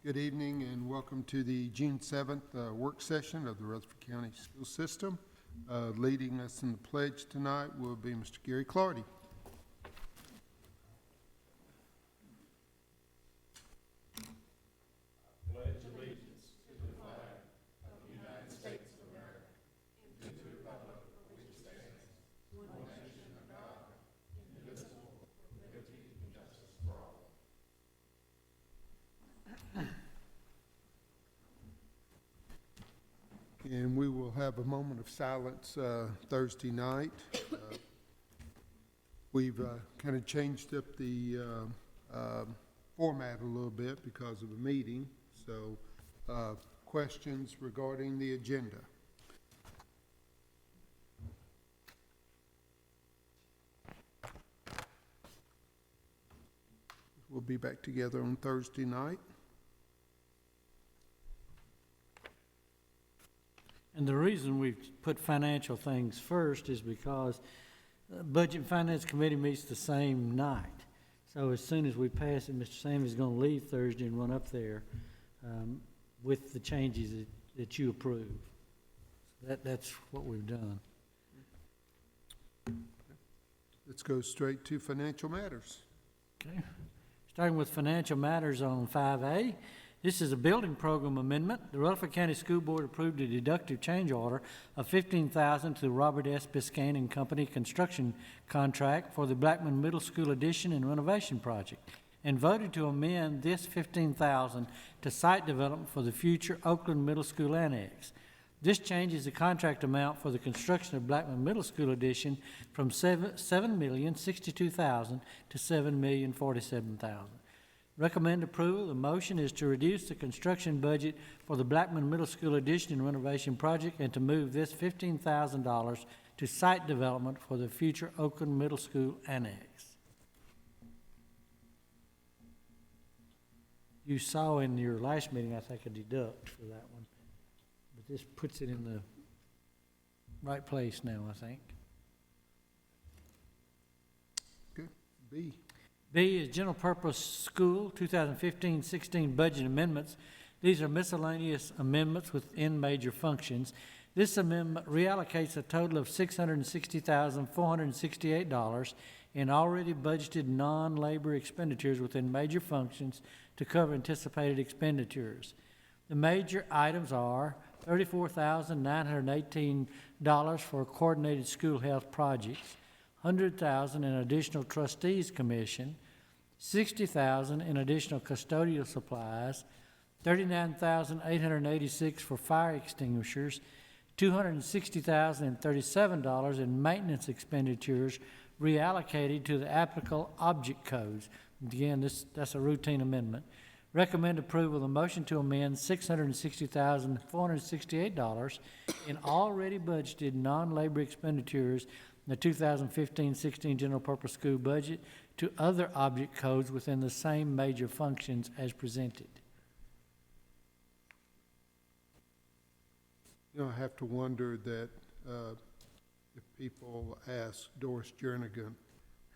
Good evening and welcome to the June 7th work session of the Rutherford County School System. Leading us in the pledge tonight will be Mr. Gary Clardy. And we will have a moment of silence Thursday night. We've kind of changed up the format a little bit because of the meeting. So questions regarding the agenda? We'll be back together on Thursday night. And the reason we've put financial things first is because the Budget and Finance Committee meets the same night. So as soon as we pass it, Mr. Sam is going to leave Thursday and run up there with the changes that you approve. So that's what we've done. Let's go straight to financial matters. Okay. Starting with financial matters on 5A. This is a building program amendment. The Rutherford County School Board approved a deductive change order of $15,000 to the Robert S. Biscayne and Company construction contract for the Blackman Middle School addition and renovation project, and voted to amend this $15,000 to site development for the future Oakland Middle School annex. This changes the contract amount for the construction of Blackman Middle School addition from $7,062,000 to $7,047,000. Recommend approval. The motion is to reduce the construction budget for the Blackman Middle School addition and renovation project and to move this $15,000 to site development for the future Oakland Middle School annex. You saw in your last meeting, I think, a deduct for that one. But this puts it in the right place now, I think. Good. B. B is General Purpose School 2015-16 budget amendments. These are miscellaneous amendments within major functions. This amendment reallocates a total of $660,468 in already budgeted non-labor expenditures within major functions to cover anticipated expenditures. The major items are $34,918 for coordinated school health projects, $100,000 in additional trustees commission, $60,000 in additional custodial supplies, $39,886 for fire extinguishers, $260,037 in maintenance expenditures reallocated to the applicable object codes. Again, that's a routine amendment. Recommend approval of the motion to amend $660,468 in already budgeted non-labor expenditures in the 2015-16 general purpose school budget to other object codes within the same major functions as presented. You know, I have to wonder that if people ask Doris Jernigan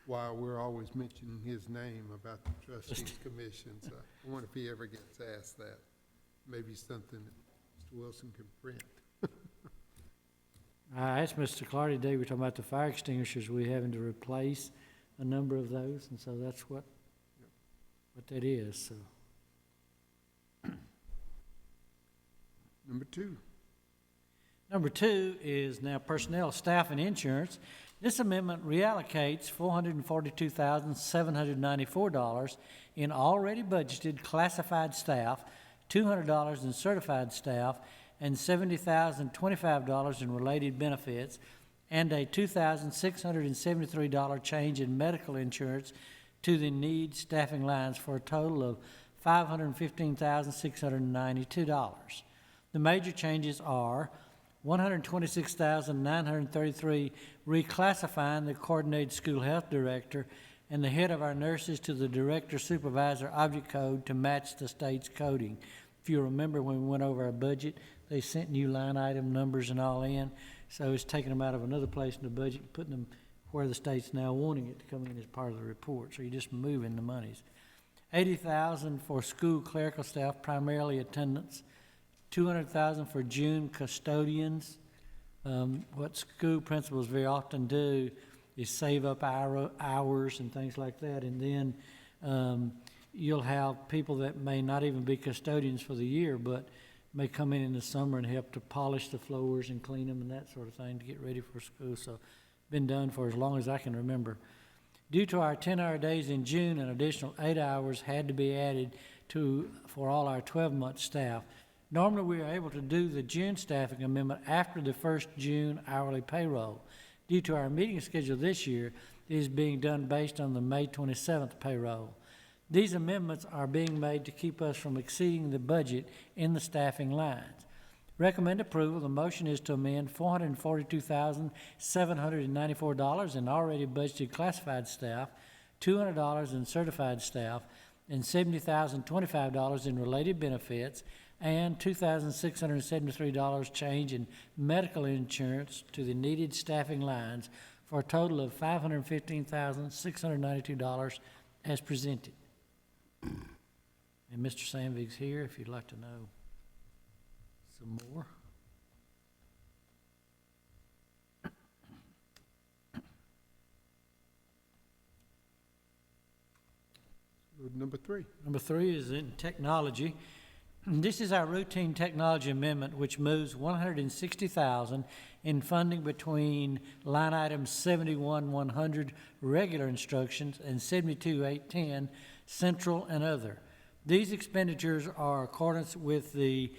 why we're always mentioning his name about the trustees commissions. I wonder if he ever gets asked that. Maybe something that Mr. Wilson can print. I asked Mr. Clardy today, we were talking about the fire extinguishers, we're having to replace a number of those, and so that's what that is. So. Number 2. Number 2 is now personnel, staff, and insurance. This amendment reallocates $442,794 in already budgeted classified staff, $200 in certified staff, and $70,025 in related benefits, and a $2,673 change in medical insurance to the needs staffing lines for a total of $515,692. The major changes are $126,933 reclassifying the coordinated school health director and the head of our nurses to the director supervisor object code to match the state's coding. If you remember when we went over our budget, they sent new line item numbers and all in, so it's taking them out of another place in the budget and putting them where the state's now wanting it to come in as part of the report, so you're just moving the monies. $80,000 for school clerical staff, primarily attendance, $200,000 for June custodians. What school principals very often do is save up hours and things like that, and then you'll have people that may not even be custodians for the year, but may come in the summer and help to polish the floors and clean them and that sort of thing to get ready for school. So been done for as long as I can remember. Due to our 10-hour days in June, an additional 8 hours had to be added for all our 12-month staff. Normally, we are able to do the June staffing amendment after the first June hourly payroll. Due to our meeting schedule this year, it is being done based on the May 27th payroll. These amendments are being made to keep us from exceeding the budget in the staffing lines. Recommend approval. The motion is to amend $442,794 in already budgeted classified staff, $200 in certified staff, and $70,025 in related benefits, and $2,673 change in medical insurance to the needed staffing lines for a total of $515,692 as presented. And Mr. Sandvig's here if you'd like to know some more. Number 3. Number 3 is in technology. This is our routine technology amendment, which moves $160,000 in funding between line items 71-100 regular instructions and 72-810 central and other. These expenditures are in accordance with the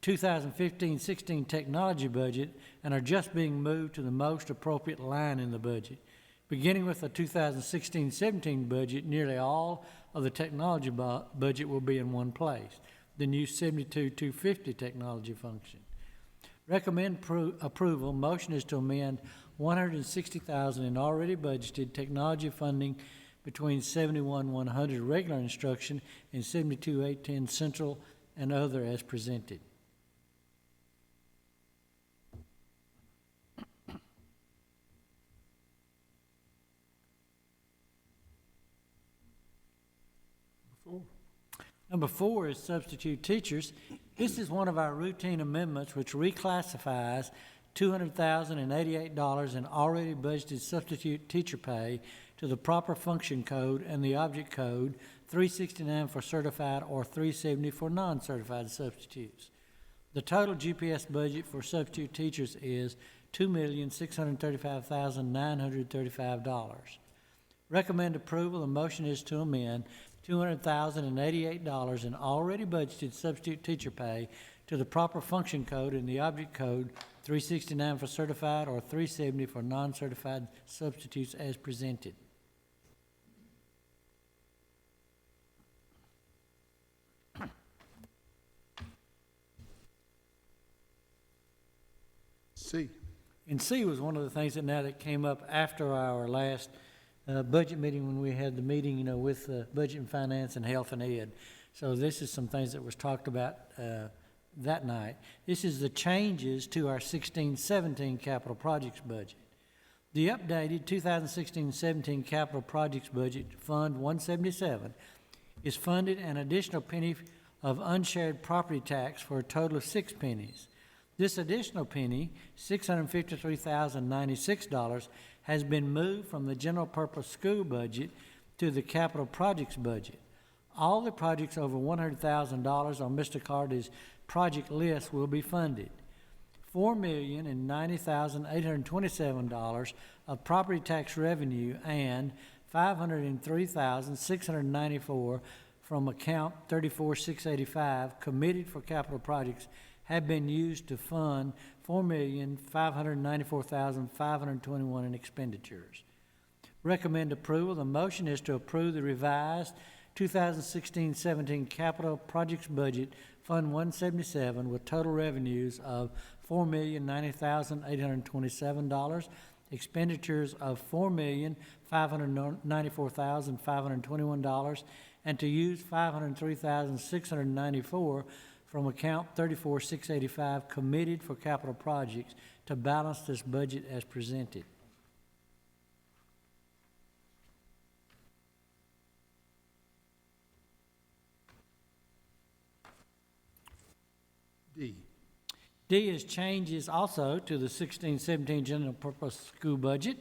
2015-16 technology budget and are just being moved to the most appropriate line in the budget. Beginning with the 2016-17 budget, nearly all of the technology budget will be in one place, the new 72-250 technology function. Recommend approval. Motion is to amend $160,000 in already budgeted technology funding between 71-100 regular instruction and 72-810 central and other as presented. Number 4 is substitute teachers. This is one of our routine amendments which reclassifies $200,088 in already budgeted substitute teacher pay to the proper function code and the object code, 369 for certified or 370 for non-certified substitutes. The total GPS budget for substitute teachers is $2,635,935. Recommend approval. The motion is to amend $200,088 in already budgeted substitute teacher pay to the proper function code and the object code, 369 for certified or 370 for non-certified substitutes as presented. C. And C was one of the things that came up after our last budget meeting, when we had the meeting, with budget and finance and health and ed. So this is some things that was talked about that night. This is the changes to our 16-17 capital projects budget. The updated 2016-17 capital projects budget, Fund 177, is funded an additional penny of unshared property tax for a total of 6 pennies. This additional penny, $653,096, has been moved from the general purpose school budget to the capital projects budget. All the projects over $100,000 on Mr. Carty's project list will be funded. $4,090,827 of property tax revenue and $503,694 from account 34685 committed for capital projects have been used to fund $4,594,521 in expenditures. Recommend approval. The motion is to approve the revised 2016-17 capital projects budget, Fund 177, with total revenues of $4,090,827, expenditures of $4,594,521, and to use $503,694 from account 34685 committed for capital projects to balance this budget as presented. D is changes also to the 16-17 general purpose school budget.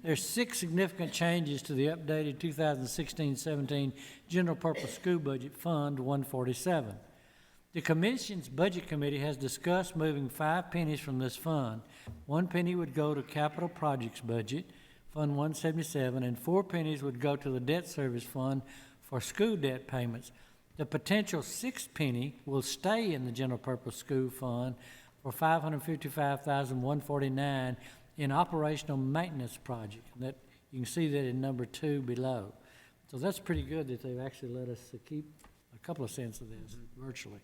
There's 6 significant changes to the updated 2016-17 general purpose school budget, Fund 147. The Commission's Budget Committee has discussed moving 5 pennies from this fund. 1 penny would go to capital projects budget, Fund 177, and 4 pennies would go to the debt service fund for school debt payments. The potential 6th penny will stay in the general purpose school fund for $555,149 in operational maintenance project. That, you can see that in number 2 below. So that's pretty good that they've actually let us keep a couple of cents of this virtually.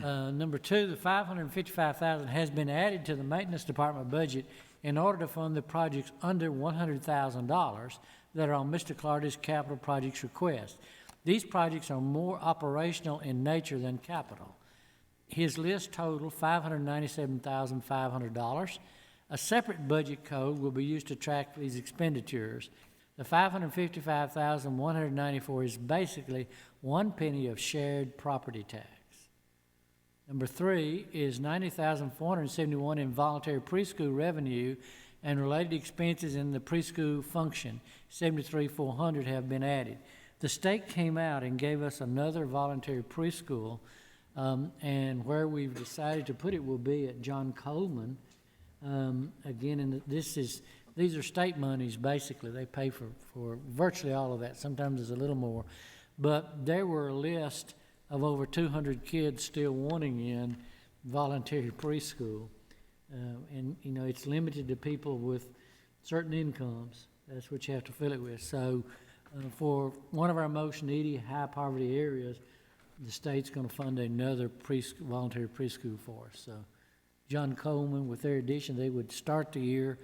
Number 2, the $555,000 has been added to the maintenance department budget in order to fund the projects under $100,000 that are on Mr. Clardy's capital projects request. These projects are more operational in nature than capital. His list totaled $597,500. A separate budget code will be used to track these expenditures. The $555,194 is basically 1 penny of shared property tax. Number 3 is $90,471 in voluntary preschool revenue and related expenses in the preschool function. $73,400 have been added. The state came out and gave us another voluntary preschool, and where we've decided to put it will be at John Coleman. Again, and these are state monies, basically. They pay for virtually all of that. Sometimes it's a little more. But there were a list of over 200 kids still wanting in voluntary preschool. And, you know, it's limited to people with certain incomes. That's what you have to fill it with. So for one of our most needy, high poverty areas, the state's going to fund another voluntary preschool for us. So John Coleman, with their addition, they would start the year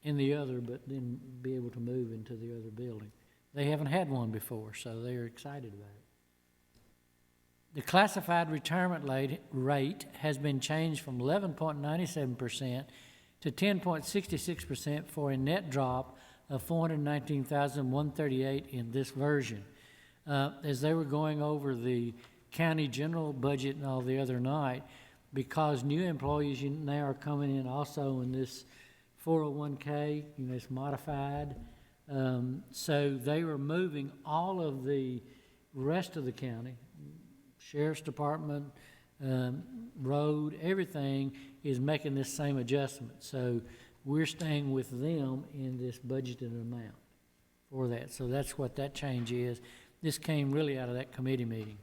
in the other, but then be able to move into the other building. They haven't had one before, so they're excited about it. The classified retirement rate has been changed from 11.97% to 10.66% for a net drop of $419,138 in this version. As they were going over the county general budget and all the other night, because new employees now are coming in also in this 401k, you know, it's modified. So they were moving all of the rest of the county, sheriff's department, road, everything is making this same adjustment. So we're staying with them in this budgeted amount for that. So that's what that change is. This came really out of that committee meeting.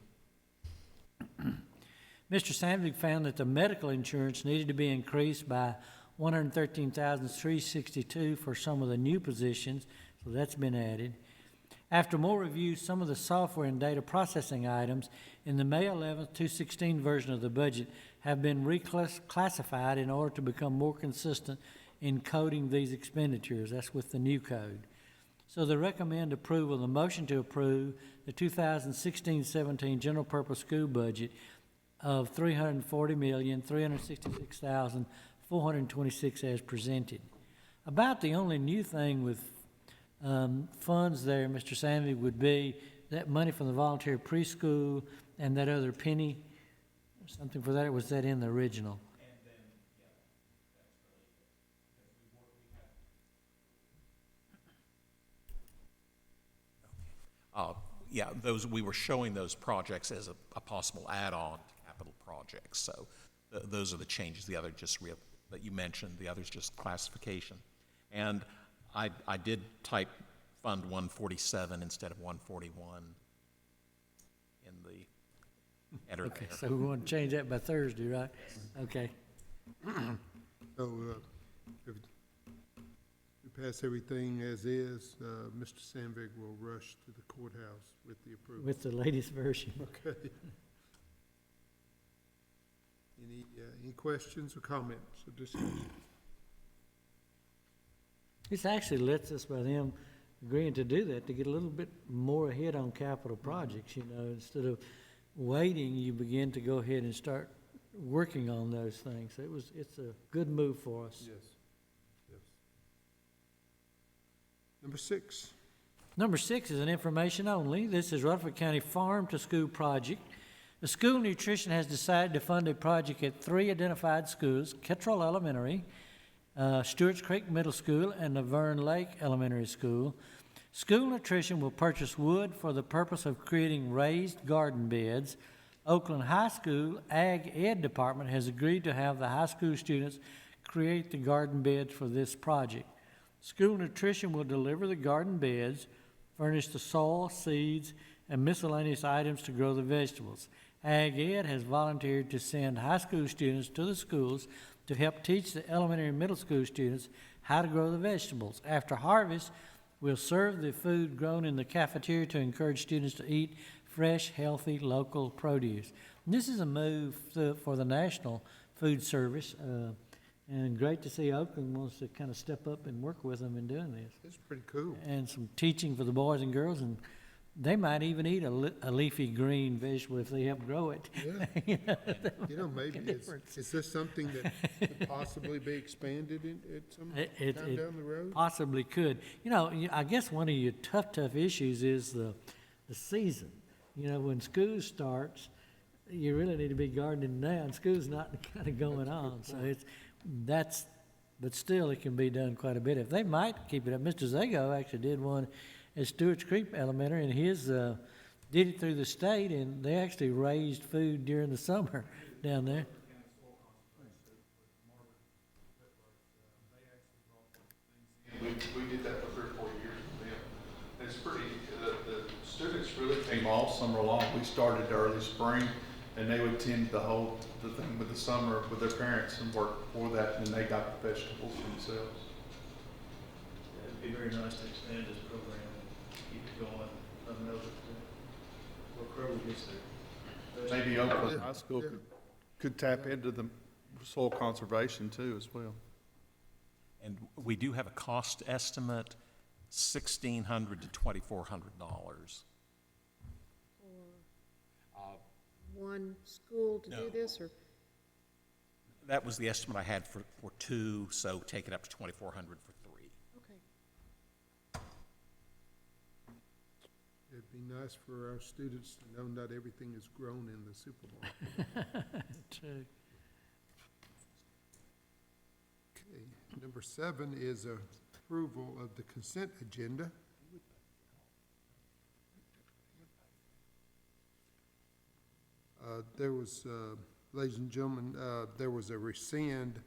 Mr. Sandvik found that the medical insurance needed to be increased by $113,362 for some of the new positions, so that's been added. After more review, some of the software and data processing items in the May 11th, 2016 version of the budget have been reclassified in order to become more consistent in coding these expenditures. That's with the new code. So they recommend approval, the motion to approve the 2016-17 general purpose school budget of $340,366,426 as presented. About the only new thing with funds there, Mr. Sandvik, would be that money from the voluntary preschool and that other penny, something for that. Was that in the original? And then, yeah, that's really good. Yeah, those, we were showing those projects as a possible add-on to capital projects. So those are the changes. The other just that you mentioned, the other's just classification. And I did type Fund 147 instead of 141 in the editor. Okay, so we want to change that by Thursday, right? Okay. So if we pass everything as is, Mr. Sandvik will rush to the courthouse with the approval. With the latest version. Okay. Any questions or comments or discussion? This actually lets us, by them agreeing to do that, to get a little bit more ahead on capital projects, you know, instead of waiting, you begin to go ahead and start working on those things. It's a good move for us. Yes. Yes. Number 6. Number 6 is an information only. This is Rutherford County Farm to School project. The school nutrition has decided to fund a project at 3 identified schools, Kittrell Elementary, Stewart's Creek Middle School, and Laverne Lake Elementary School. School nutrition will purchase wood for the purpose of creating raised garden beds. Oakland High School Ag Ed Department has agreed to have the high school students create the garden beds for this project. School nutrition will deliver the garden beds, furnish the soil, seeds, and miscellaneous items to grow the vegetables. Ag Ed has volunteered to send high school students to the schools to help teach the elementary and middle school students how to grow the vegetables. After harvest, we'll serve the food grown in the cafeteria to encourage students to eat fresh, healthy, local produce. And this is a move for the National Food Service, and great to see Oakland wants to kind of step up and work with them in doing this. It's pretty cool. And some teaching for the boys and girls, and they might even eat a leafy green vegetable if they help grow it. Yeah. You know, maybe difference. is this something that could possibly be expanded at some time down the road? Possibly could. You know, I guess one of your tough issues is the season. You know, when school starts, you really need to be gardening now, and school's not kind of going on. So but still, it can be done quite a bit. If they might keep it up. Mr. Zago actually did one at Stewart's Creek Elementary, and his did it through the state, and they actually raised food during the summer down there. We did that for 3 or 4 years with them. It's pretty, the students really came all summer long. We started early spring, and they would tend the thing with the summer with their parents and work for that, and then they got the vegetables themselves. It'd be very nice to expand this program and keep it going. I know that where Kroger gets there. Maybe Oakland Yeah. High School Yeah. could tap into the soil conservation too as well. And we do have a cost estimate, $1,600 to $2,400. One school to No. do this, or? That was the estimate I had for 2, so take it up to $2,400 for 3. Okay. It'd be nice for our students to know not everything is grown in the supermarket. True. Okay, number 7 is approval of the consent agenda. There was, ladies and gentlemen, there was a rescind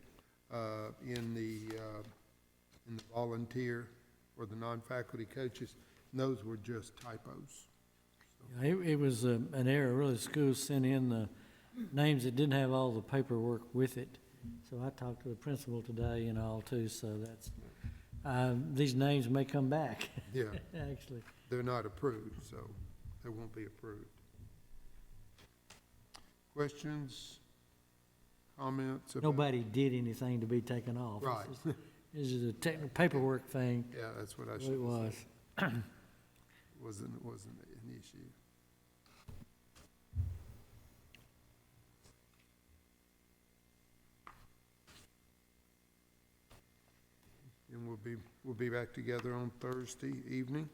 in the volunteer or the non-faculty coaches, and those were just typos. It was an error, really. The school sent in the names that didn't have all the paperwork with it. So I talked to the principal today and all too, so that's, these names may come back, Yeah, actually. they're not approved, so they won't be approved. Questions, comments? about- Nobody did anything to be taken off. Right, This is a technical paperwork thing, yeah, that's what I what should it was. have said. Wasn't an issue. And we'll be back together on Thursday evening.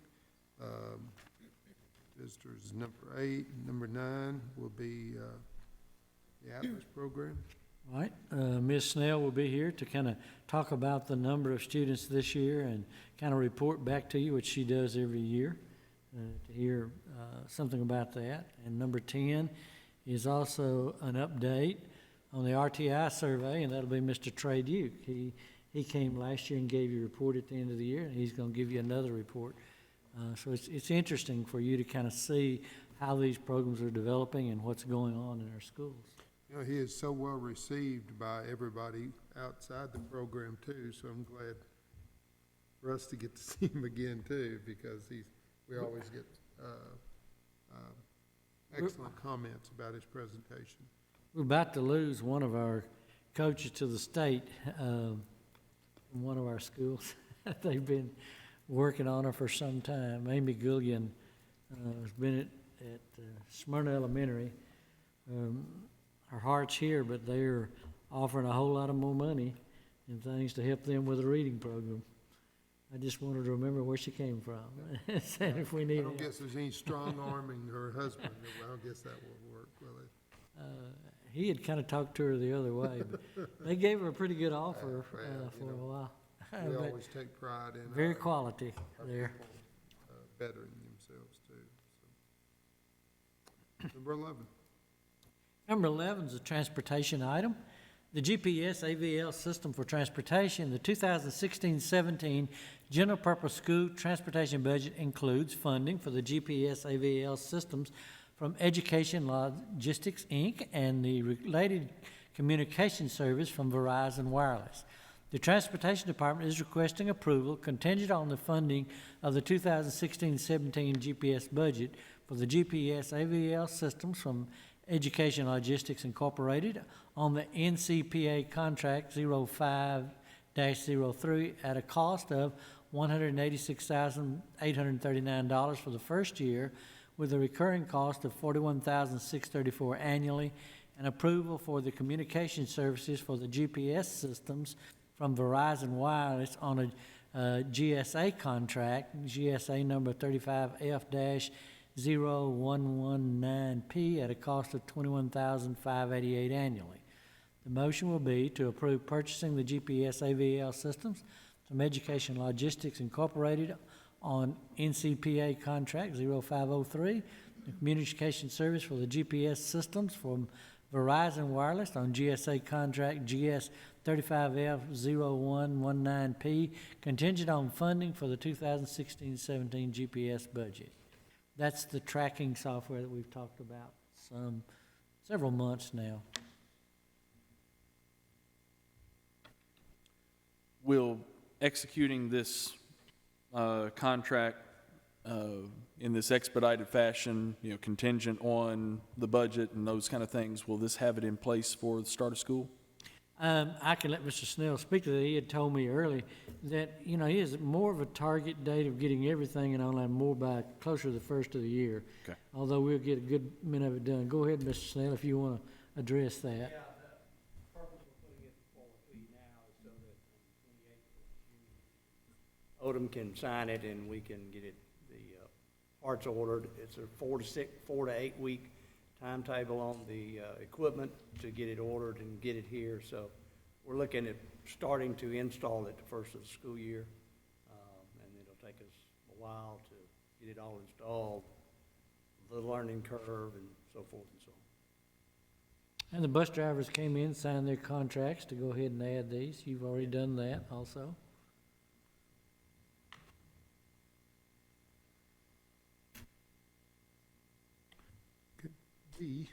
Visitors number 8, number 9 will be the Atlas program. All right, Ms. Snell will be here to kind of talk about the number of students this year and kind of report back to you, which she does every year, to hear something about that. And number 10 is also an update on the RTI survey, and that'll be Mr. Trey Duke. He came last year and gave you a report at the end of the year, and he's going to give you another report. So it's interesting for you to kind of see how these programs are developing and what's going on in our schools. You know, he is so well received by everybody outside the program too, so I'm glad for us to get to see him again too, because we always get excellent comments about his presentation. We're about to lose one of our coaches to the state from one of our schools. They've been working on her for some time. Amy Gullion has been at Smyrna Elementary. Her heart's here, but they're offering a whole lot of more money and things to help them with the reading program. I just wanted to remember where she came from, and if we I need don't help. guess there's any strong arming her husband. I don't guess that will work, will it? He had kind of talked to her the other way, but they gave her a pretty good offer Well, you for a know, while. We But always take pride in very our quality there. people bettering themselves too. So. Number 11. Number 11 is a transportation item. The GPS AVL system for transportation, the 2016-17 general purpose school transportation budget includes funding for the GPS AVL systems from Education Logistics, Inc. and the related communication service from Verizon Wireless. The Transportation Department is requesting approval contingent on the funding of the 2016-17 GPS budget for the GPS AVL systems from Education Logistics Incorporated on the NCPA contract 05-03 at a cost of $186,839 for the first year, with a recurring cost of $41,634 annually, and approval for the communication services for the GPS systems from Verizon Wireless on a GSA contract, GSA number 35F-0119P at a cost of $21,588 annually. The motion will be to approve purchasing the GPS AVL systems from Education Logistics Incorporated on NCPA contract 0503, the communication service for the GPS systems from Verizon Wireless on GSA contract GS 35F-0119P, contingent on funding for the 2016-17 GPS budget. That's the tracking software that we've talked about several months now. Will executing this contract in this expedited fashion, contingent on the budget and those kind of things, will this have it in place for the start of school? I can let Mr. Snell speak to that. He had told me early that, he has more of a target date of getting everything and online more by closer to the first of the year. Okay. Although we'll get a good minute of it done. Go ahead, Mr. Snell, if you want to address that. Yeah, the purpose of putting it forward to you now is so that on the 28th of June, Odom can sign it and we can get it, the parts ordered. It's a 4 to 8 week timetable on the equipment to get it ordered and get it here. So we're looking at starting to install it the first of the school year. And it'll take us a while to get it all installed, the learning curve and so forth and so on. And the bus drivers came in, signed their contracts to go ahead and add these. You've already done that also. B.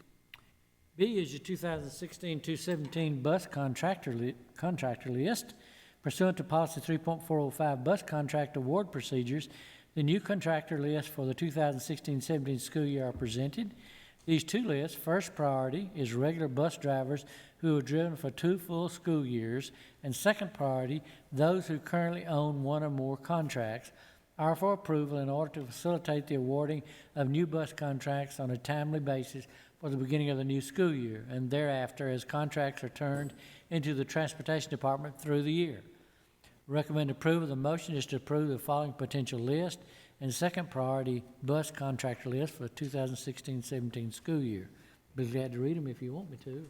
B is your 2016-217 bus contractor list. Pursuant to Policy 3.405 Bus Contract Award Procedures, the new contractor list for the 2016-17 school year are presented. These two lists, first priority is regular bus drivers who have driven for 2 full school years, and second priority, those who currently own one or more contracts, are for approval in order to facilitate the awarding of new bus contracts on a timely basis for the beginning of the new school year, and thereafter as contracts are turned into the Transportation Department through the year. Recommend approval. The motion is to approve the following potential list and second priority bus contractor list for the 2016-17 school year. Be glad to read them if you want me to,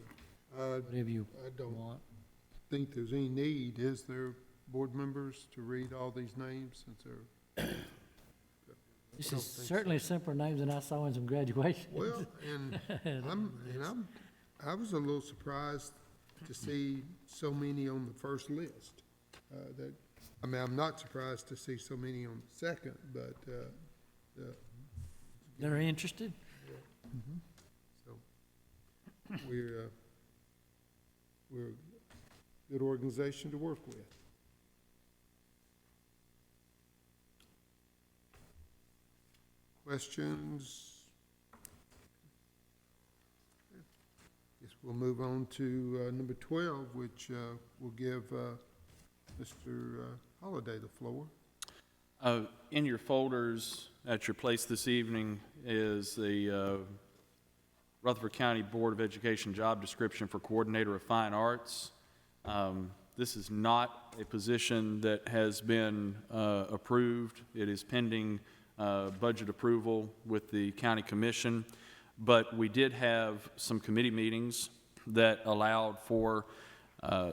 whatever you I don't want. think there's any need, is there, board members, to read all these names since they're. This I don't is think so. certainly simpler names than I saw in some graduations. Well, and I was a little surprised to see so many on the first list. I'm not surprised to see so many on the second, but, They're interested? so, we're a good organization to work with. Questions? Guess we'll move on to number 12, which will give Mr. Holliday the floor. In your folders at your place this evening is the Rutherford County Board of Education job description for Coordinator of Fine Arts. This is not a position that has been approved. It is pending budget approval with the county commission, but we did have some committee meetings that allowed for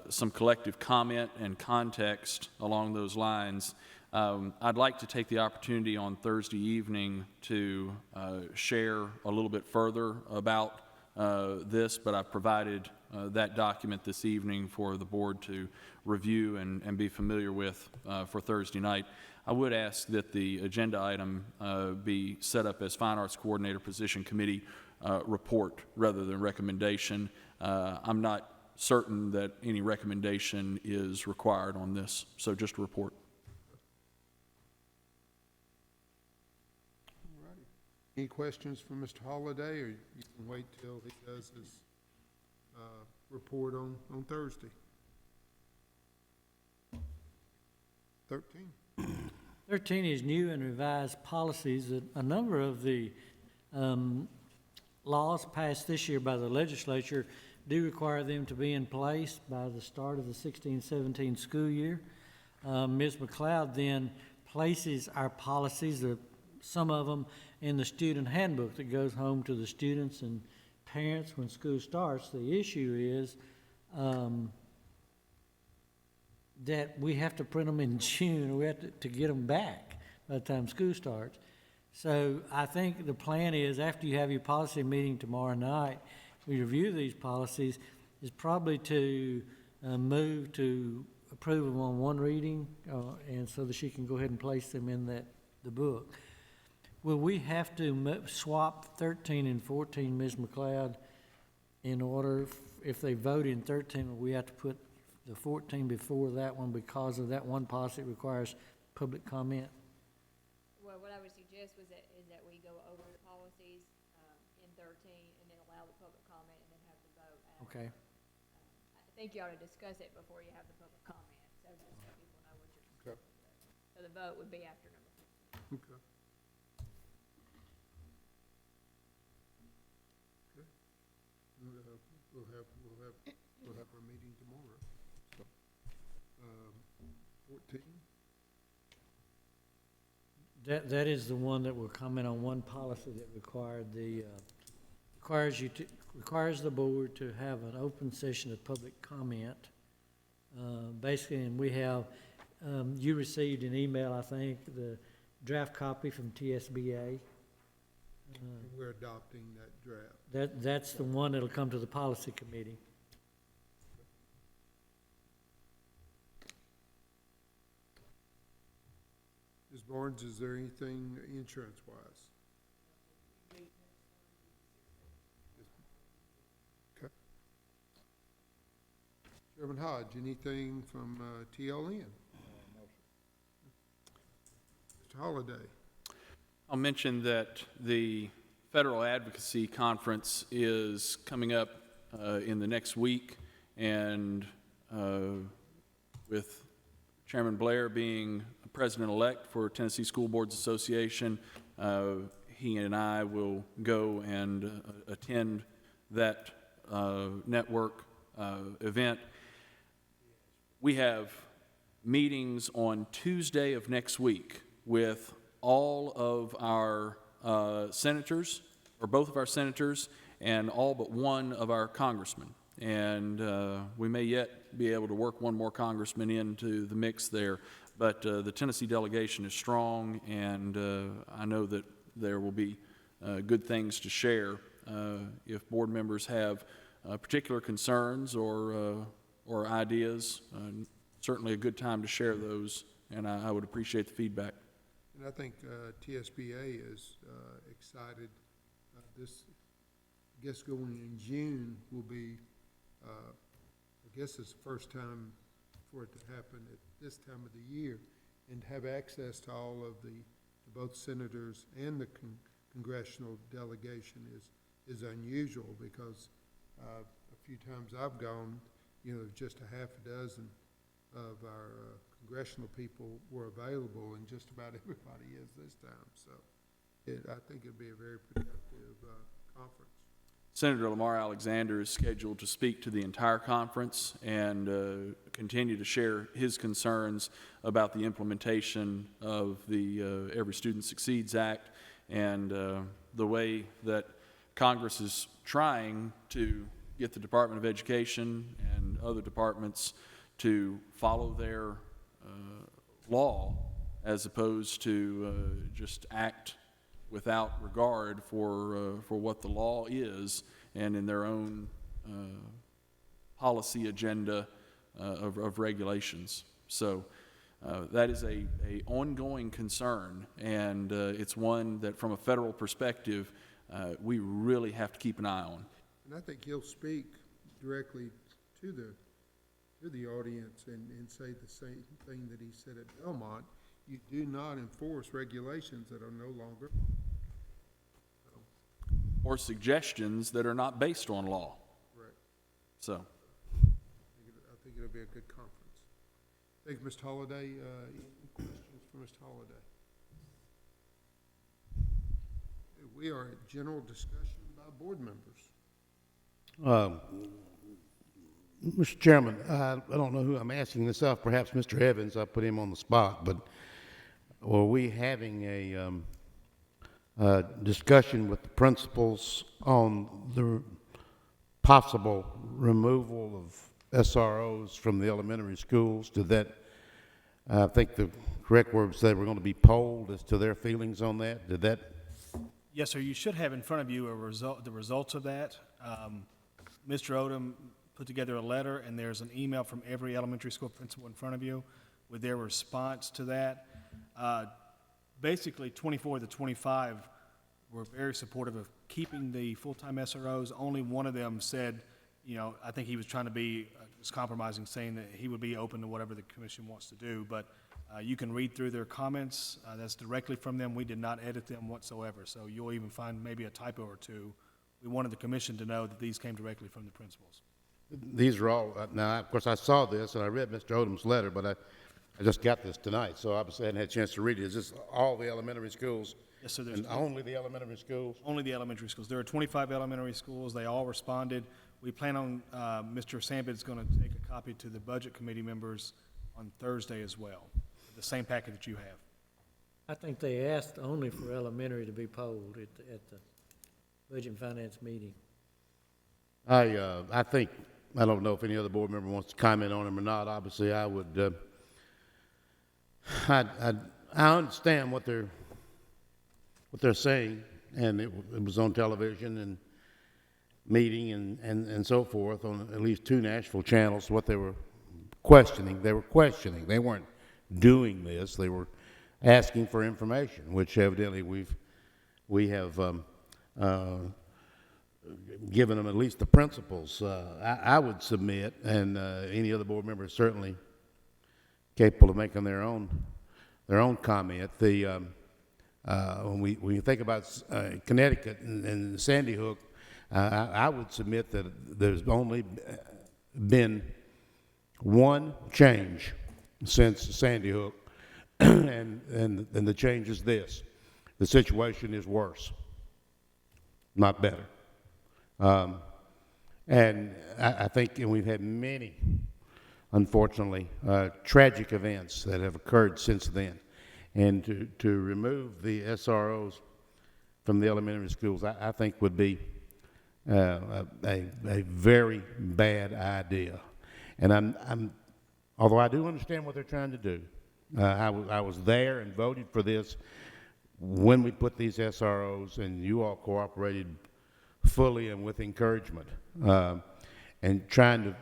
some collective comment and context along those lines. I'd like to take the opportunity on Thursday evening to share a little bit further about this, but I've provided that document this evening for the board to review and be familiar with for Thursday night. I would ask that the agenda item be set up as Fine Arts Coordinator Position Committee report rather than recommendation. I'm not certain that any recommendation is required on this, so just a report. All righty. Any questions for Mr. Holliday, or you can wait till he does his report on Thursday? 13. 13 is new and revised policies. A number of the laws passed this year by the legislature do require them to be in place by the start of the 16-17 school year. Ms. McLeod then places our policies, some of them, in the student handbook that goes home to the students and parents when school starts. The issue is that we have to print them in June, or we have to get them back by the time school starts. So I think the plan is, after you have your policy meeting tomorrow night, we review these policies, is probably to move to approve them on one reading, and so that she can go ahead and place them in the book. Will we have to swap 13 and 14, Ms. McLeod, in order, if they vote in 13, will we have to put the 14 before that one because of that one policy requires public comment? Well, what I would suggest is that we go over the policies in 13 and then allow the public comment and then have the vote after. Okay. I think you ought to discuss it before you have the public comment, so just so people know what you're Okay. So the vote would be after number 15. Okay. Okay. We'll have our meeting tomorrow. So, 14. That is the one that will comment on one policy that requires the board to have an open session of public comment. Basically, and we have, you received an email, I think, the draft copy from TSBA. We're adopting that draft. That's the one that'll come to the policy committee. Ms. Barnes, is there anything insurance-wise? Okay. Chairman Hodge, anything from TLN? No, sir. Mr. Holliday? I'll mention that the Federal Advocacy Conference is coming up in the next week, and with Chairman Blair being president-elect for Tennessee School Boards Association, he and I will go and attend that network event. We have meetings on Tuesday of next week with all of our senators, or both of our senators, and all but one of our congressmen. And we may yet be able to work one more congressman into the mix there. But the Tennessee delegation is strong, and I know that there will be good things to share. If board members have particular concerns or ideas, certainly a good time to share those, and I would appreciate the feedback. And I think TSBA is excited. This, I guess, going in June will be, I guess it's the first time for it to happen at this time of the year, and have access to all of both senators and the congressional delegation is unusual, because a few times I've gone, just a half a dozen of our congressional people were available, and just about everybody is this time. So I think it'll be a very productive conference. Senator Lamar Alexander is scheduled to speak to the entire conference and continue to share his concerns about the implementation of the Every Student Succeeds Act and the way that Congress is trying to get the Department of Education and other departments to follow their law as opposed to just act without regard for what the law is and in their own policy agenda of regulations. So that is a ongoing concern, and it's one that from a federal perspective we really have to keep an eye on. And I think he'll speak directly to the audience and say the same thing that he said at Belmont. You do not enforce regulations that are no longer. Or suggestions that are not based on law. Correct. So. I think it'll be a good conference. Thank you, Mr. Holliday. Any questions for Mr. Holliday? We are at general discussion by board members. Mr. Chairman, I don't know who I'm asking this of, perhaps Mr. Evans, I put him on the spot, but are we having a discussion with the principals on the possible removal of SROs from the elementary schools? Did that, I think the correct word said we're going to be polled as to their feelings on that? Did that? Yes, sir. You should have in front of you the results of that. Mr. Odom put together a letter, and there's an email from every elementary school principal in front of you with their response to that. Basically, 24 of the 25 were very supportive of keeping the full-time SROs. Only one of them said, you know, I think he was trying to be was compromising, saying that he would be open to whatever the commission wants to do. But you can read through their comments. That's directly from them. We did not edit them whatsoever. So you'll even find maybe a typo or two. We wanted the commission to know that these came directly from the principals. These are all, now, of course, I saw this, and I read Mr. Odom's letter, but I just got this tonight, so obviously I hadn't had a chance to read it. Is this all the elementary schools? Yes, sir. And only the elementary schools? Only the elementary schools. There are 25 elementary schools. They all responded. We plan on, Mr. Sambid's going to take a copy to the budget committee members on Thursday as well, the same packet that you have. I think they asked only for elementary to be polled at the Budget and Finance meeting. I think, I don't know if any other board member wants to comment on them or not. Obviously, I would, I understand what they're saying, and it was on television and meeting and so forth on at least 2 Nashville channels. What they were questioning. They weren't doing this. They were asking for information, which evidently we have given them at least the principles. I would submit, and any other board member is certainly capable of making their own comment. When we think about Connecticut and Sandy Hook, I would submit that there's only been one change since Sandy Hook, and the change is this: the situation is worse, not better. And I think, and we've had many, unfortunately, tragic events that have occurred since then. And to remove the SROs from the elementary schools, I think would be a very bad idea. And although I do understand what they're trying to do, I was there and voted for this when we put these SROs, and you all cooperated fully and with encouragement, and trying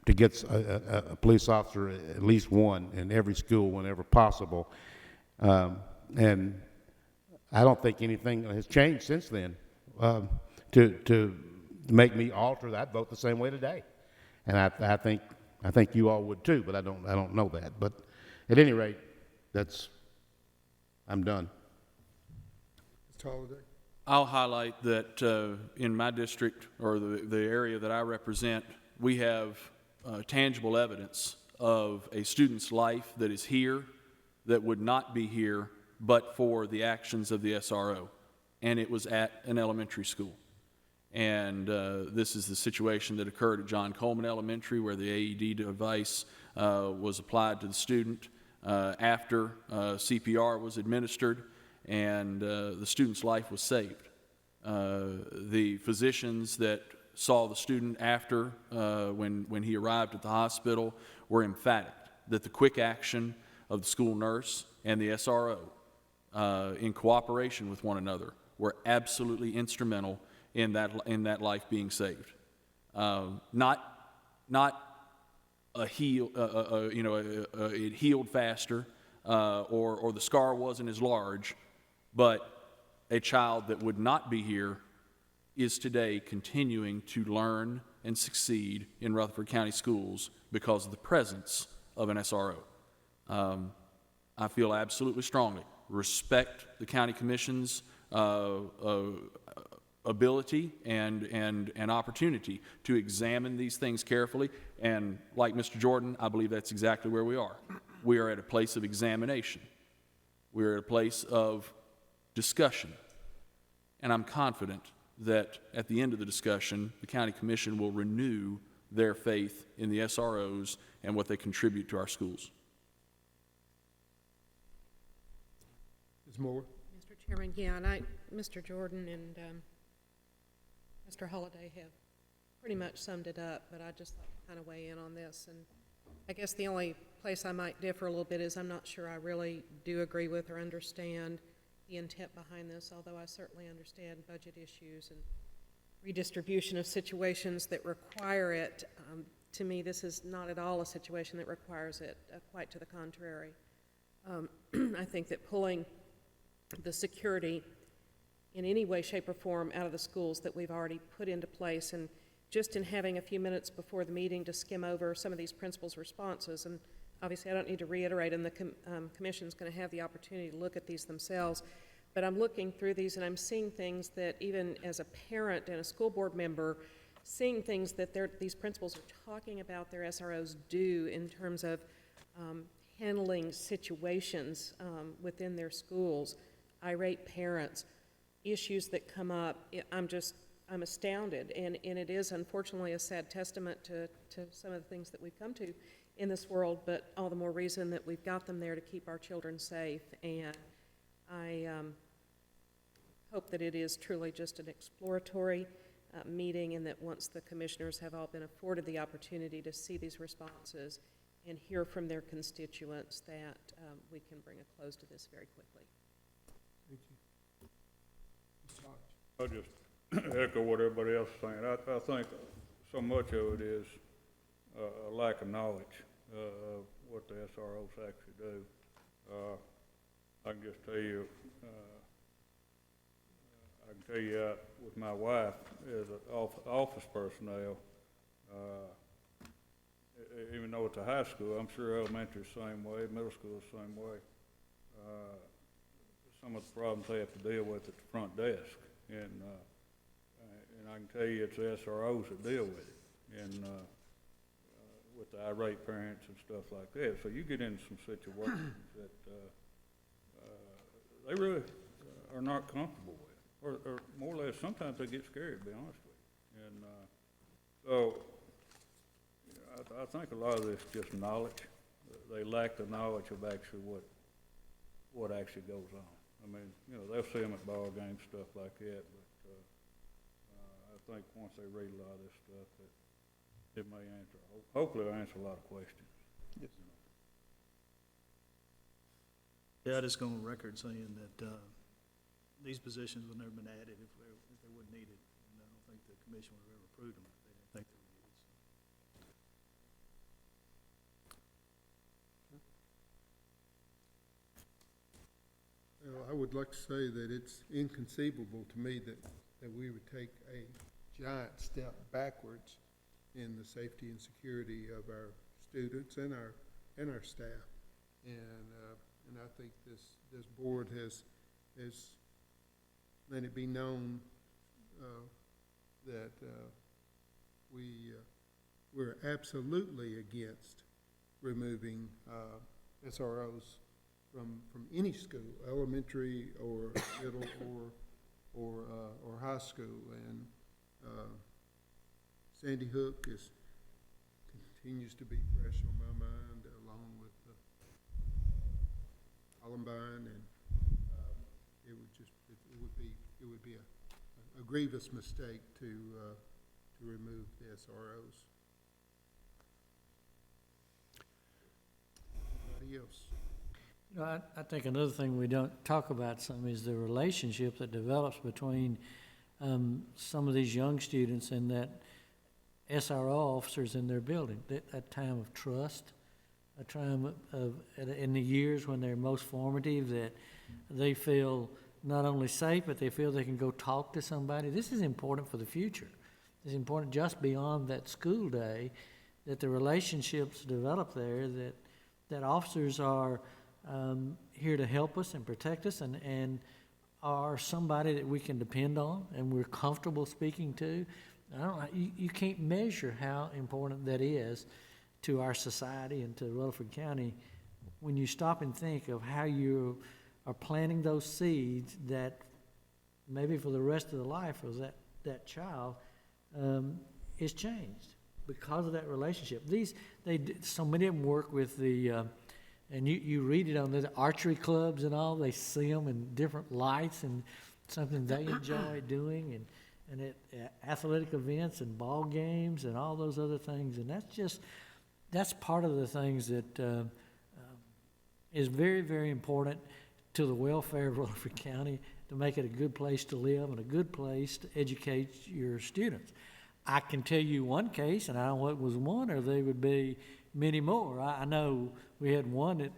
to get a police officer, at least one, in every school whenever possible. And I don't think anything has changed since then to make me alter that. I'd vote the same way today, and I think you all would too, but I don't know that. But at any rate, I'm done. Mr. Holliday? I'll highlight that in my district, or the area that I represent, we have tangible evidence of a student's life that is here that would not be here but for the actions of the SRO, and it was at an elementary school. And this is the situation that occurred at John Coleman Elementary, where the AED device was applied to the student after CPR was administered, and the student's life was saved. The physicians that saw the student after, when he arrived at the hospital, were emphatic that the quick action of the school nurse and the SRO, in cooperation with one another, were absolutely instrumental in that life being saved. Not a heal, it healed faster, or the scar wasn't as large, but a child that would not be here is today continuing to learn and succeed in Rutherford County schools because of the presence of an SRO. I feel absolutely strongly, respect the county commission's ability and opportunity to examine these things carefully. And like Mr. Jordan, I believe that's exactly where we are. We are at a place of examination. We are at a place of discussion. And I'm confident that at the end of the discussion, the county commission will renew their faith in the SROs and what they contribute to our schools. Ms. Moore? Mr. Chairman, and Mr. Jordan and Mr. Holliday have pretty much summed it up, but I'd just like to kind of weigh in on this. And I guess the only place I might differ a little bit is I'm not sure I really do agree with or understand the intent behind this, although I certainly understand budget issues and redistribution of situations that require it. To me, this is not at all a situation that requires it, quite to the contrary. I think that pulling the security in any way, shape, or form out of the schools that we've already put into place, and just in having a few minutes before the meeting to skim over some of these principals' responses, and obviously I don't need to reiterate, and the commission's going to have the opportunity to look at these themselves, but I'm looking through these and I'm seeing things that even as a parent and a school board member, seeing things that these principals are talking about their SROs do in terms of handling situations within their schools, irate parents, issues that come up. I'm astounded, and it is unfortunately a sad testament to some of the things that we've come to in this world, but all the more reason that we've got them there to keep our children safe. And I hope that it is truly just an exploratory meeting, and that once the commissioners have all been afforded the opportunity to see these responses and hear from their constituents, that we can bring a close to this very quickly. Thank you. Ms. Hodge? I'll just echo what everybody else is saying. I think so much of it is a lack of knowledge of what the SROs actually do. I can just tell you, with my wife as an office personnel, even though it's a high school, I'm sure elementary is the same way, middle school is the same way. Some of the problems they have to deal with at the front desk, and I can tell you it's the SROs that deal with it, and with the irate parents and stuff like that. So you get into some situations that they really are not comfortable with, or more or less sometimes they get scared, to be honest with you. And so I think a lot of this is just knowledge. They lack the knowledge of actually what actually goes on. I mean, you know, they'll see them at ball games, stuff like that, but I think once they read a lot of this stuff, that it may answer, hopefully it'll answer a lot of questions. Yes. Yeah, I just go on record saying that these positions would never been added if they weren't needed, and I don't think the commission would have ever approved them if they didn't think they were needed. Well, I would like to say that it's inconceivable to me that we would take a giant step backwards in the safety and security of our students and our staff. And I think this board has let it be known that we're absolutely against removing SROs from any school, elementary or middle or high school. And Sandy Hook continues to be fresh on my mind, along with Columbine, and it would be a grievous mistake to remove the SROs. Anybody else? You know, I think another thing we don't talk about some is the relationship that develops between some of these young students and that SRO officers in their building. That time of trust, a time in the years when they're most formative, that they feel not only safe, but they feel they can go talk to somebody. This is important for the future. It's important just beyond that school day, that the relationships develop there, that officers are here to help us and protect us, and are somebody that we can depend on and we're comfortable speaking to. You can't measure how important that is to our society and to Rutherford County when you stop and think of how you are planting those seeds that maybe for the rest of the life of that child is changed because of that relationship. So many of them work with the and you read it on the archery clubs and all. They see them in different lights and something they enjoy doing, and at athletic events and ball games and all those other things. And that's part of the things that is very, very important to the welfare of Rutherford County, to make it a good place to live and a good place to educate your students. I can tell you one case, and I don't know what was one, or there would be many more. I know we had one at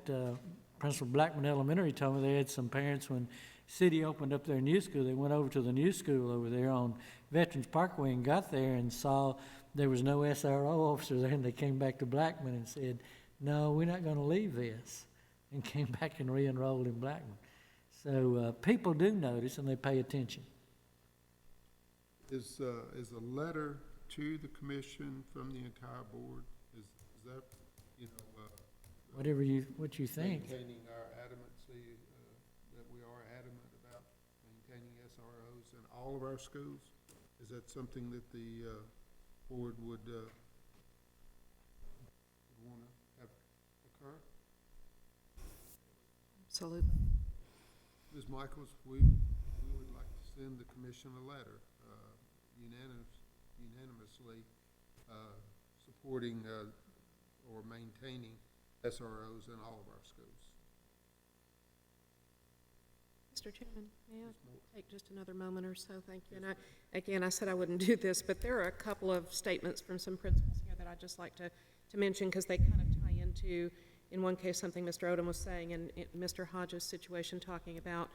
Principal Blackman Elementary told me they had some parents when city opened up their new school, they went over to the new school over there on Veterans Parkway and got there and saw there was no SRO officer there, and they came back to Blackman and said, no, we're not going to leave this, and came back and re-enrolled in Blackman. So people do notice and they pay attention. Is a letter to the commission from the entire board, is that, What you think. maintaining our adamancy, that we are adamant about maintaining SROs in all of our schools? Is that something that the board would want to have occur? Absolutely. Ms. Michaels, we would like to send the commission a letter unanimously supporting or maintaining SROs in all of our schools. Mr. Chairman, may I take just another moment or so? Thank you. And I said I wouldn't do this, but there are a couple of statements from some principals here that I'd just like to mention, because they kind of tie into, in one case, something Mr. Odom was saying, and Mr. Hodges' situation, talking about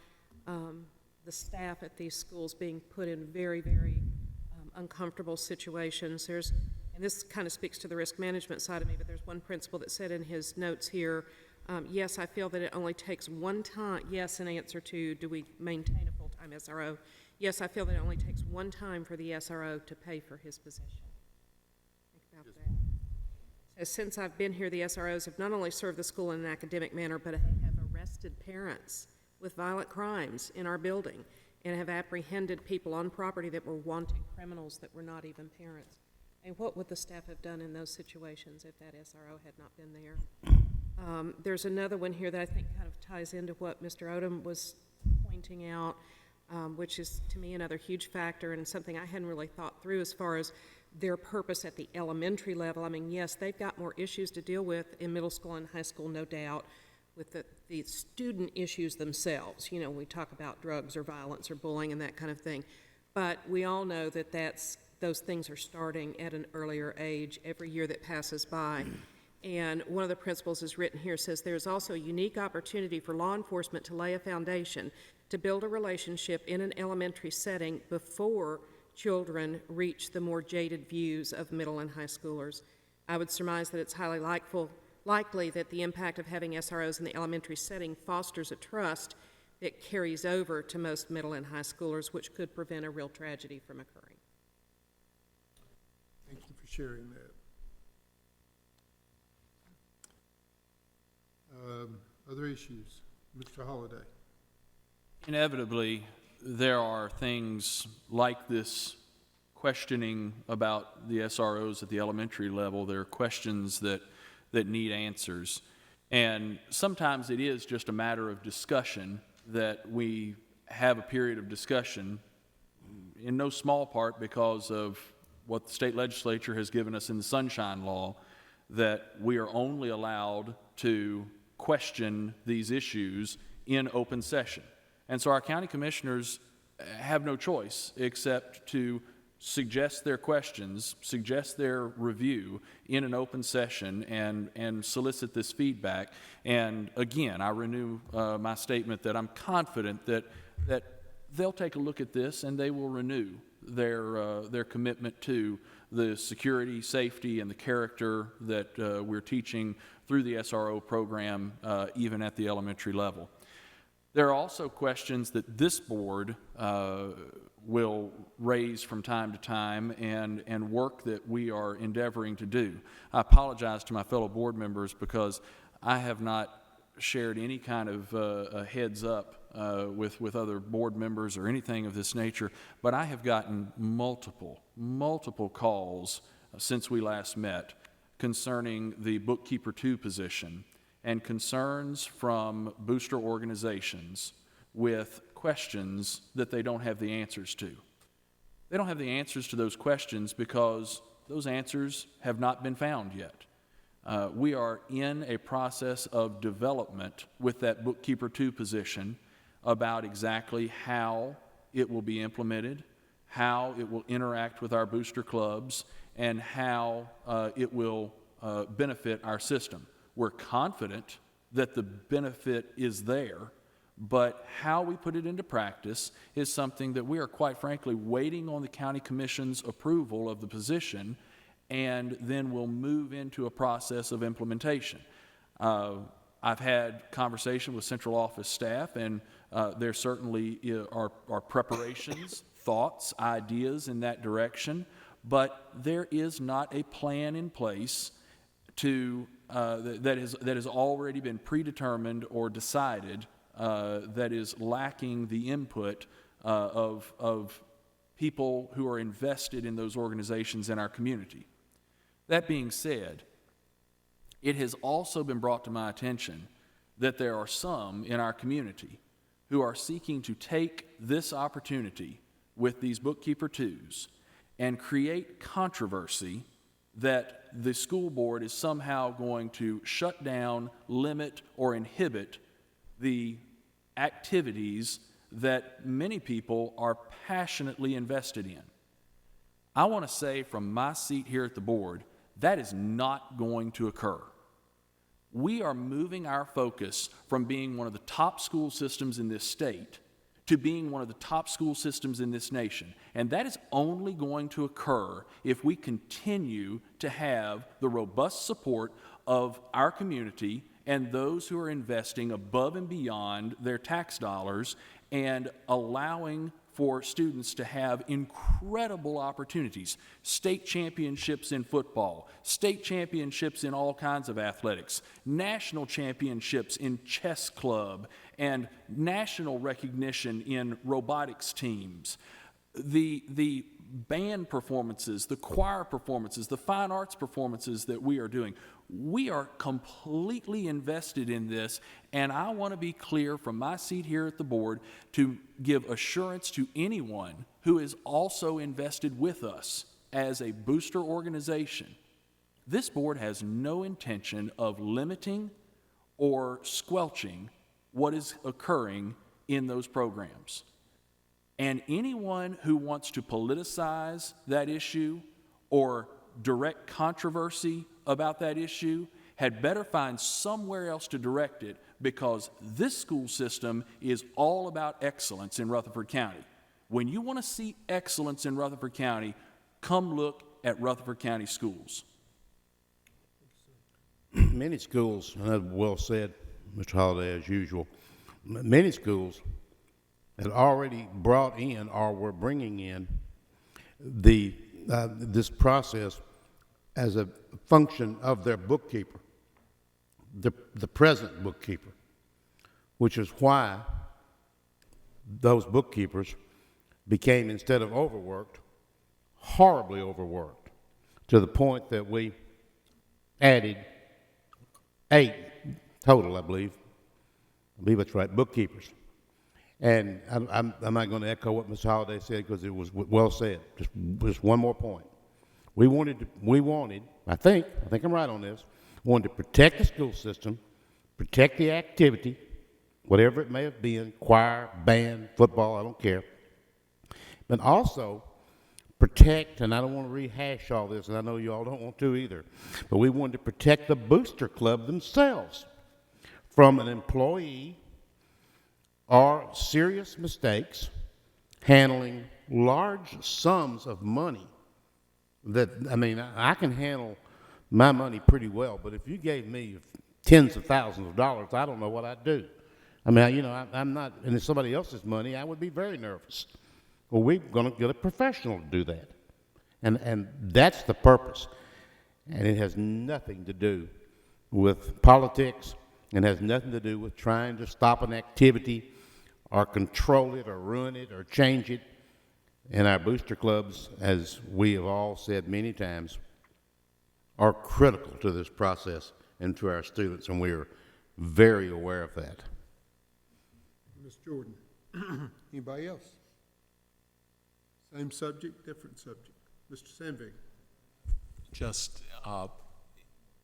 the staff at these schools being put in very, very uncomfortable situations. And this kind of speaks to the risk management side of me, but there's one principal that said in his notes here, yes, I feel that it only takes one time, yes, in answer to, do we maintain a full-time SRO? Yes, I feel that it only takes one time for the SRO to pay for his position. Think about that. So since I've been here, the SROs have not only served the school in an academic manner, but have arrested parents with violent crimes in our building, and have apprehended people on property that were wanted criminals that were not even parents. And what would the staff have done in those situations if that SRO had not been there? There's another one here that I think kind of ties into what Mr. Odom was pointing out, which is, to me, another huge factor and something I hadn't really thought through as far as their purpose at the elementary level. I mean, yes, they've got more issues to deal with in middle school and high school, no doubt, with the student issues themselves. You know, we talk about drugs or violence or bullying and that kind of thing. But we all know that those things are starting at an earlier age every year that passes by. And one of the principles is written here, says there's also a unique opportunity for law enforcement to lay a foundation to build a relationship in an elementary setting before children reach the more jaded views of middle and high schoolers. I would surmise that it's highly likely that the impact of having SROs in the elementary setting fosters a trust that carries over to most middle and high schoolers, which could prevent a real tragedy from occurring. Thank you for sharing that. Other issues? Mr. Holliday. Inevitably, there are things like this questioning about the SROs at the elementary level. There are questions that need answers. And sometimes it is just a matter of discussion, that we have a period of discussion, in no small part because of what the state legislature has given us in the Sunshine Law, that we are only allowed to question these issues in open session. And so our county commissioners have no choice except to suggest their questions, suggest their review in an open session, and solicit this feedback. And again, I renew my statement that I'm confident that they'll take a look at this and they will renew their commitment to the security, safety, and the character that we're teaching through the SRO program, even at the elementary level. There are also questions that this board will raise from time to time, and work that we are endeavoring to do. I apologize to my fellow board members because I have not shared any kind of a heads up with other board members or anything of this nature, but I have gotten multiple calls since we last met concerning the Bookkeeper 2 position, and concerns from booster organizations with questions that they don't have the answers to. They don't have the answers to those questions because those answers have not been found yet. We are in a process of development with that Bookkeeper 2 position about exactly how it will be implemented, how it will interact with our booster clubs, and how it will benefit our system. We're confident that the benefit is there, but how we put it into practice is something that we are, quite frankly, waiting on the county commission's approval of the position, and then we'll move into a process of implementation. I've had conversation with central office staff, and there certainly are preparations, thoughts, ideas in that direction, but there is not a plan in place to that has already been predetermined or decided, that is lacking the input of people who are invested in those organizations in our community. That being said, it has also been brought to my attention that there are some in our community who are seeking to take this opportunity with these Bookkeeper 2s and create controversy that the school board is somehow going to shut down, limit, or inhibit the activities that many people are passionately invested in. I want to say from my seat here at the board, that is not going to occur. We are moving our focus from being one of the top school systems in this state to being one of the top school systems in this nation. And that is only going to occur if we continue to have the robust support of our community and those who are investing above and beyond their tax dollars and allowing for students to have incredible opportunities. State championships in football, state championships in all kinds of athletics, national championships in chess club, and national recognition in robotics teams. The band performances, the choir performances, the fine arts performances that we are doing. We are completely invested in this, and I want to be clear from my seat here at the board to give assurance to anyone who is also invested with us as a booster organization. This board has no intention of limiting or squelching what is occurring in those programs. And anyone who wants to politicize that issue or direct controversy about that issue had better find somewhere else to direct it, because this school system is all about excellence in Rutherford County. When you want to see excellence in Rutherford County, come look at Rutherford County schools. Many schools, and that's well said, Mr. Holliday, as usual, many schools had already brought in or were bringing in this process as a function of their bookkeeper, the present bookkeeper, which is why those bookkeepers became, instead of overworked, horribly overworked, to the point that we added 8 total, I believe. I believe that's right, bookkeepers. And I'm not going to echo what Mr. Holliday said because it was well said. Just one more point. We wanted, I think I'm right on this, wanted to protect the school system, protect the activity, whatever it may have been, choir, band, football, I don't care, but also protect, and I don't want to rehash all this, and I know you all don't want to either, but we wanted to protect the booster club themselves from an employee or serious mistakes handling large sums of money that, I mean, I can handle my money pretty well, but if you gave me tens of thousands of dollars, I don't know what I'd do. I mean, you know, I'm not, and it's somebody else's money, I would be very nervous. Well, we're going to get a professional to do that. And that's the purpose. And it has nothing to do with politics, and has nothing to do with trying to stop an activity or control it or ruin it or change it. And our booster clubs, as we have all said many times, are critical to this process and to our students, and we are very aware of that. Ms. Jordan, anybody else? Same subject, different subject. Mr. Sandvig. Just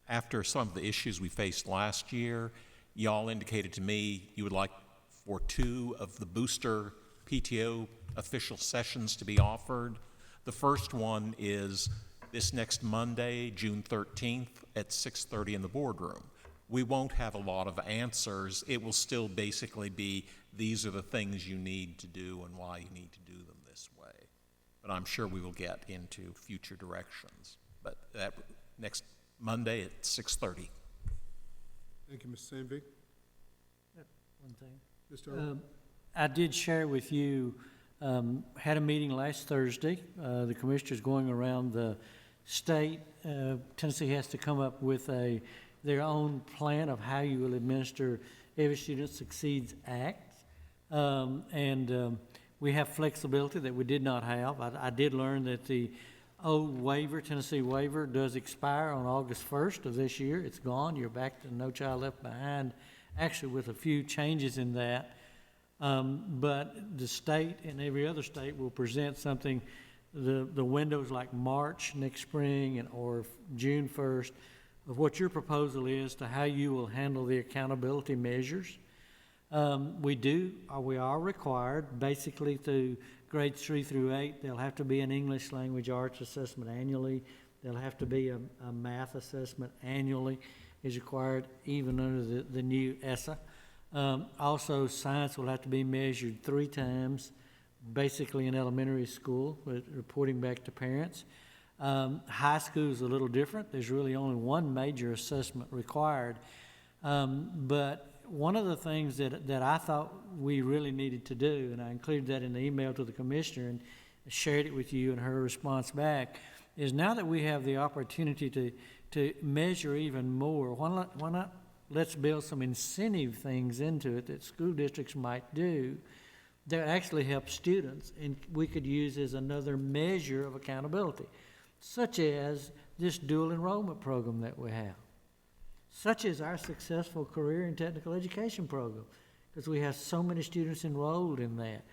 after some of the issues we faced last year, y'all indicated to me you would like for 2 of the booster PTO official sessions to be offered. The first one is this next Monday, June 13th at 6:30 in the boardroom. We won't have a lot of answers. It will still basically be, these are the things you need to do and why you need to do them this way. But I'm sure we will get into future directions. But that next Monday at 6:30. Thank you, Mr. Sandvig. One thing. Mr. Earl. I did share with you, had a meeting last Thursday. The commissioners going around the state. Tennessee has to come up with their own plan of how you will administer Every Student Succeeds Act. We have flexibility that we did not have. I did learn that the old waiver, Tennessee waiver, does expire on August 1st of this year. It's gone. You're back to No Child Left Behind, actually with a few changes in that. But the state and every other state will present something, the windows like March next spring or June 1st, of what your proposal is to how you will handle the accountability measures. We are required, basically through grades 3 through 8, there'll have to be an English language arts assessment annually. There'll have to be a math assessment annually is required, even under the new ESSA. Also, science will have to be measured 3 times, basically in elementary school, with reporting back to parents. High school is a little different. There's really only one major assessment required. But one of the things that I thought we really needed to do, and I included that in the email to the commissioner and shared it with you and her response back, is now that we have the opportunity to measure even more, why not let's build some incentive things into it that school districts might do that actually help students and we could use as another measure of accountability, such as this dual enrollment program that we have, such as our successful career and technical education program, because we have so many students enrolled in that.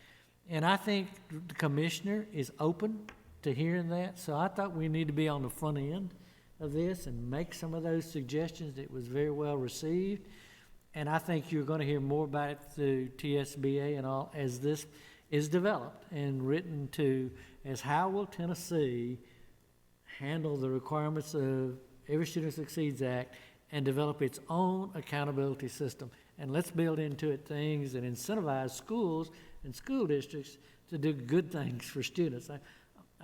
And I think the commissioner is open to hearing that, so I thought we need to be on the front end of this and make some of those suggestions. That was very well received, and I think you're going to hear more about it through TSBA and all as this is developed and written to as how will Tennessee handle the requirements of Every Student Succeeds Act and develop its own accountability system. And let's build into it things that incentivize schools and school districts to do good things for students.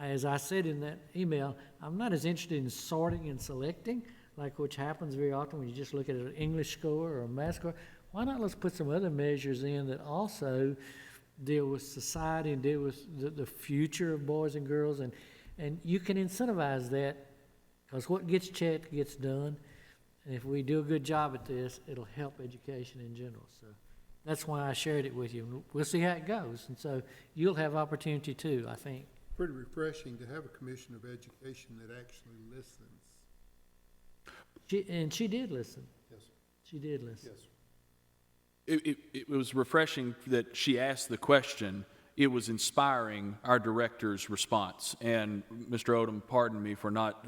As I said in that email, I'm not as interested in sorting and selecting, like which happens very often when you just look at an English score or a math score. Why not let's put some other measures in that also deal with society and deal with the future of boys and girls, and you can incentivize that, because what gets checked gets done. And if we do a good job at this, it'll help education in general. So that's why I shared it with you. We'll see how it goes. And so you'll have opportunity too, I think. pretty refreshing to have a Commission of Education that actually listens. She did listen. Yes, She did listen. yes. It was refreshing that she asked the question. It was inspiring our director's response. And Mr. Odom, pardon me for not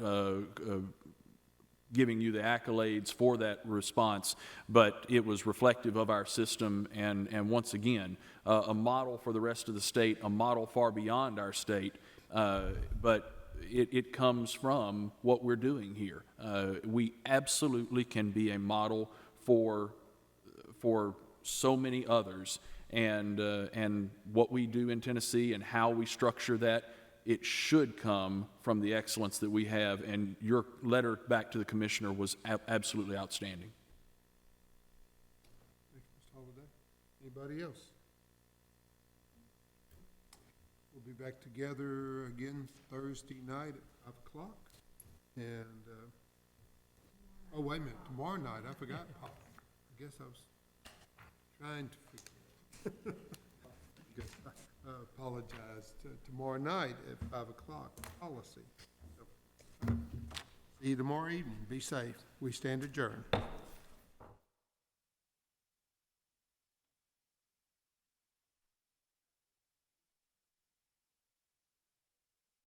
giving you the accolades for that response, but it was reflective of our system and once again, a model for the rest of the state, a model far beyond our state, but it comes from what we're doing here. We absolutely can be a model for so many others, and what we do in Tennessee and how we structure that, it should come from the excellence that we have, and your letter back to the commissioner was absolutely outstanding. Thank you, Mr. Holliday. Anybody else? We'll be back together again Thursday night at 5 o'clock. And, oh, wait a minute, tomorrow night, I forgot. I guess I was trying to forget. Apologize. Tomorrow night at 5 o'clock, policy. See you tomorrow evening. Be safe. We stand adjourned.